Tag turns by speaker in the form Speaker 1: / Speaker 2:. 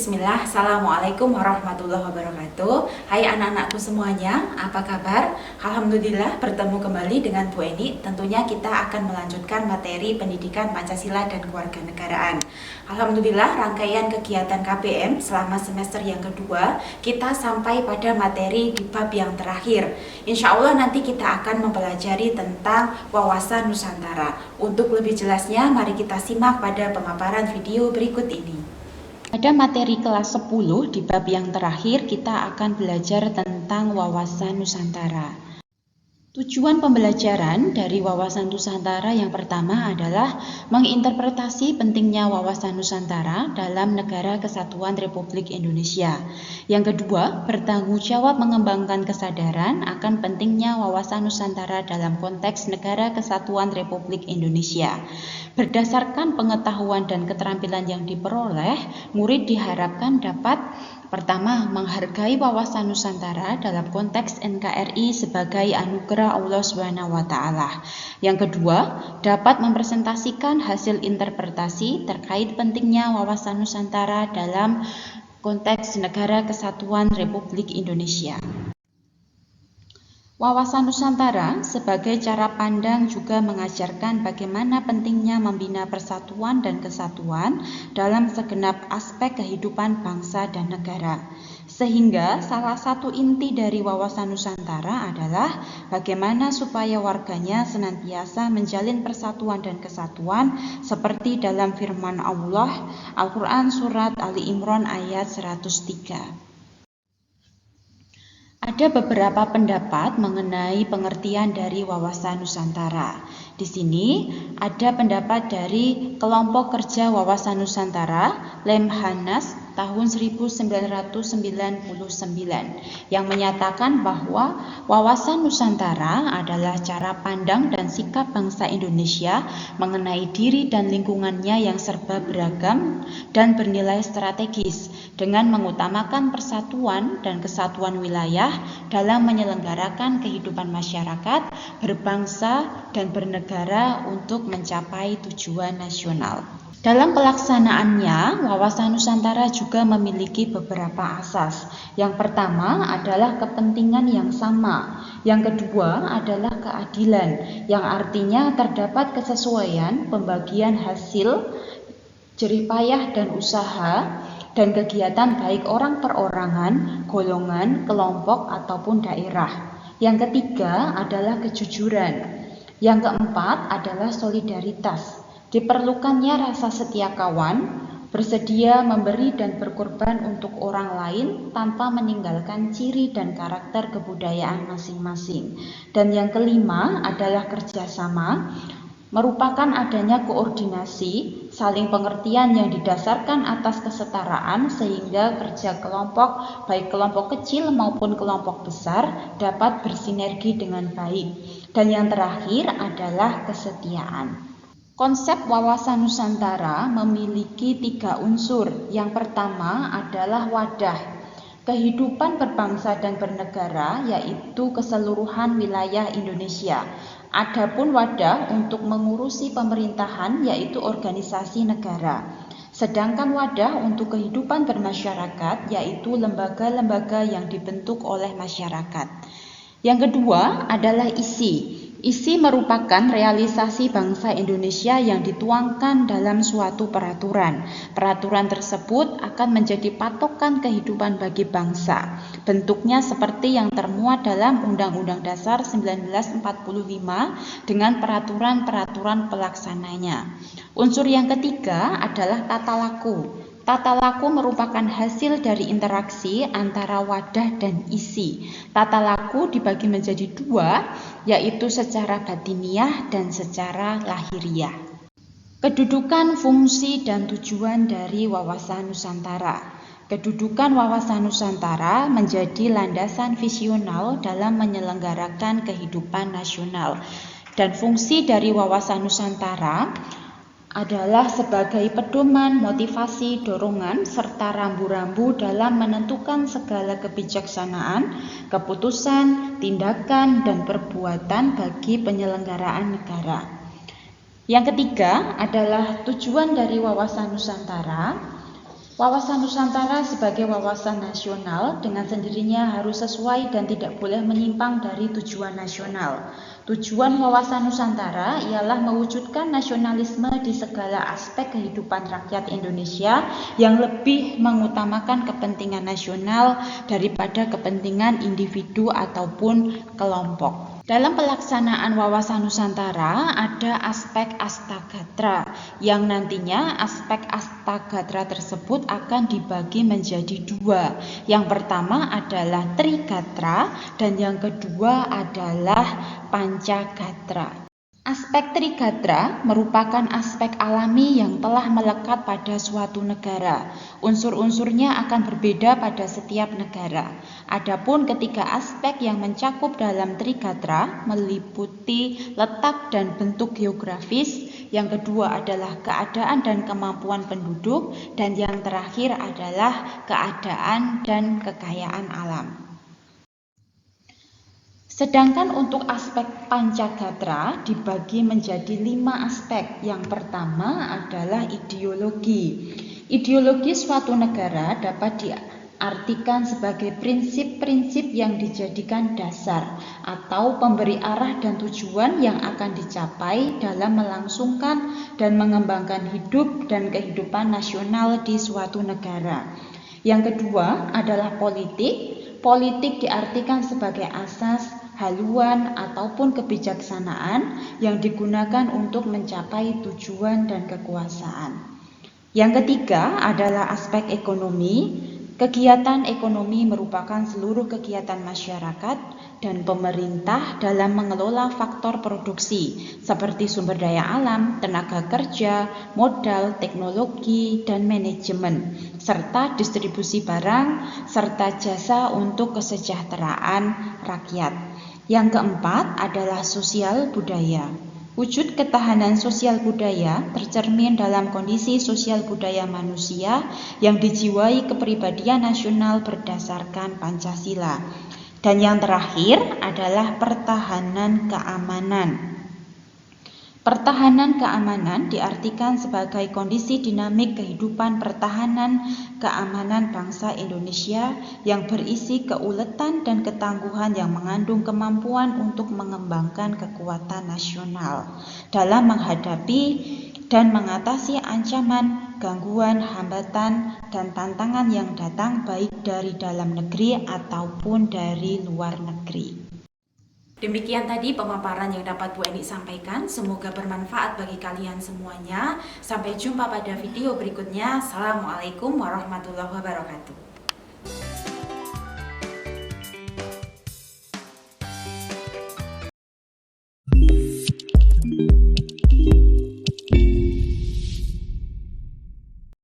Speaker 1: Bismillah, Assalamualaikum warahmatullahi wabarakatuh. Hai anak-anakku semuanya, apa kabar? Alhamdulillah bertemu kembali dengan Bu Eni. Tentunya kita akan melanjutkan materi pendidikan Pancasila dan Kewarganegaraan. Alhamdulillah rangkaian kegiatan KBM selama semester yang kedua kita sampai pada materi di bab yang terakhir. Insya Allah nanti kita akan mempelajari tentang wawasan Nusantara. Untuk lebih jelasnya, mari kita simak pada pemaparan video berikut ini. Pada materi kelas 10 di bab yang terakhir kita akan belajar tentang wawasan Nusantara. Tujuan pembelajaran dari wawasan Nusantara yang pertama adalah menginterpretasi pentingnya wawasan Nusantara dalam Negara Kesatuan Republik Indonesia. Yang kedua, bertanggung jawab mengembangkan kesadaran akan pentingnya wawasan Nusantara dalam konteks Negara Kesatuan Republik Indonesia. Berdasarkan pengetahuan dan keterampilan yang diperoleh, murid diharapkan dapat pertama, menghargai wawasan Nusantara dalam konteks NKRI sebagai anugerah Allah SWT. Yang kedua, dapat mempresentasikan hasil interpretasi terkait pentingnya wawasan Nusantara dalam konteks Negara Kesatuan Republik Indonesia. Wawasan Nusantara sebagai cara pandang juga mengajarkan bagaimana pentingnya membina persatuan dan kesatuan dalam segenap aspek kehidupan bangsa dan negara. Sehingga salah satu inti dari wawasan Nusantara adalah bagaimana supaya warganya senantiasa menjalin persatuan dan kesatuan seperti dalam firman Allah, Al-Quran Surat Ali Imran ayat 103. Ada beberapa pendapat mengenai pengertian dari wawasan Nusantara. Di sini ada pendapat dari Kelompok Kerja Wawasan Nusantara, Lemhanas tahun 1999 yang menyatakan bahwa wawasan Nusantara adalah cara pandang dan sikap bangsa Indonesia mengenai diri dan lingkungannya yang serba beragam dan bernilai strategis dengan mengutamakan persatuan dan kesatuan wilayah dalam menyelenggarakan kehidupan masyarakat, berbangsa, dan bernegara untuk mencapai tujuan nasional. Dalam pelaksanaannya, wawasan Nusantara juga memiliki beberapa asas. Yang pertama adalah kepentingan yang sama. Yang kedua adalah keadilan, yang artinya terdapat kesesuaian pembagian hasil, jeripayah dan usaha, dan kegiatan baik orang perorangan, golongan, kelompok, ataupun daerah. Yang ketiga adalah kejujuran. Yang keempat adalah solidaritas. Diperlukannya rasa setia kawan, bersedia memberi dan berkorban untuk orang lain tanpa meninggalkan ciri dan karakter kebudayaan masing-masing. Dan yang kelima adalah kerjasama, merupakan adanya koordinasi, saling pengertian yang didasarkan atas kesetaraan sehingga kerja kelompok, baik kelompok kecil maupun kelompok besar, dapat bersinergi dengan baik. Dan yang terakhir adalah kesetiaan. Konsep wawasan Nusantara memiliki 3 unsur. Yang pertama adalah wadah kehidupan berbangsa dan bernegara, yaitu keseluruhan wilayah Indonesia. Adapun wadah untuk mengurusi pemerintahan, yaitu organisasi negara. Sedangkan wadah untuk kehidupan bermasyarakat, yaitu lembaga-lembaga yang dibentuk oleh masyarakat. Yang kedua adalah isi. Isi merupakan realisasi bangsa Indonesia yang dituangkan dalam suatu peraturan. Peraturan tersebut akan menjadi patokan kehidupan bagi bangsa. Bentuknya seperti yang termuat dalam Undang-Undang Dasar 1945 dengan peraturan-peraturan pelaksananya. Unsur yang ketiga adalah tata laku. Tata laku merupakan hasil dari interaksi antara wadah dan isi. Tata laku dibagi menjadi 2, yaitu secara batiniah dan secara lahiriah. Kedudukan, fungsi, dan tujuan dari wawasan Nusantara. Kedudukan wawasan Nusantara menjadi landasan visional dalam menyelenggarakan kehidupan nasional. Dan fungsi dari wawasan Nusantara adalah sebagai pedoman, motivasi, dorongan, serta rambu-rambu dalam menentukan segala kebijaksanaan, keputusan, tindakan, dan perbuatan bagi penyelenggaraan negara. Yang ketiga adalah tujuan dari wawasan Nusantara. Wawasan Nusantara sebagai wawasan nasional dengan sendirinya harus sesuai dan tidak boleh menyimpang dari tujuan nasional. Tujuan wawasan Nusantara ialah mewujudkan nasionalisme di segala aspek kehidupan rakyat Indonesia yang lebih mengutamakan kepentingan nasional daripada kepentingan individu ataupun kelompok. Dalam pelaksanaan wawasan Nusantara ada aspek Astagatra yang nantinya aspek Astagatra tersebut akan dibagi menjadi dua. Yang pertama adalah Trigatra dan yang kedua adalah Pancagatra. Aspek Trigatra merupakan aspek alami yang telah melekat pada suatu negara. Unsur-unsurnya akan berbeda pada setiap negara. Adapun ketiga aspek yang mencakup dalam Trigatra meliputi letak dan bentuk geografis, yang kedua adalah keadaan dan kemampuan penduduk, dan yang terakhir adalah keadaan dan kekayaan alam. Sedangkan untuk aspek Pancagatra dibagi menjadi 5 aspek. Yang pertama adalah ideologi. Ideologi suatu negara dapat diartikan sebagai prinsip-prinsip yang dijadikan dasar atau pemberi arah dan tujuan yang akan dicapai dalam melangsungkan dan mengembangkan hidup dan kehidupan nasional di suatu negara. Yang kedua adalah politik. Politik diartikan sebagai asas, haluan, ataupun kebijaksanaan yang digunakan untuk mencapai tujuan dan kekuasaan. Yang ketiga adalah aspek ekonomi. Kegiatan ekonomi merupakan seluruh kegiatan masyarakat dan pemerintah dalam mengelola faktor produksi seperti sumber daya alam, tenaga kerja, modal, teknologi, dan manajemen, serta distribusi barang serta jasa untuk kesejahteraan rakyat. Yang keempat adalah sosial budaya. Wujud ketahanan sosial budaya tercermin dalam kondisi sosial budaya manusia yang dijiwai kepribadian nasional berdasarkan Pancasila. Dan yang terakhir adalah pertahanan keamanan. Pertahanan keamanan diartikan sebagai kondisi dinamik kehidupan pertahanan keamanan bangsa Indonesia yang berisi keuletan dan ketangguhan yang mengandung kemampuan untuk mengembangkan kekuatan nasional dalam menghadapi dan mengatasi ancaman, gangguan, hambatan, dan tantangan yang datang baik dari dalam negeri ataupun dari luar negeri.
Speaker 2: Demikian tadi pemaparan yang dapat Bu Eni sampaikan. Semoga bermanfaat bagi kalian semuanya. Sampai jumpa pada video berikutnya. Assalamualaikum warahmatullahi wabarakatuh.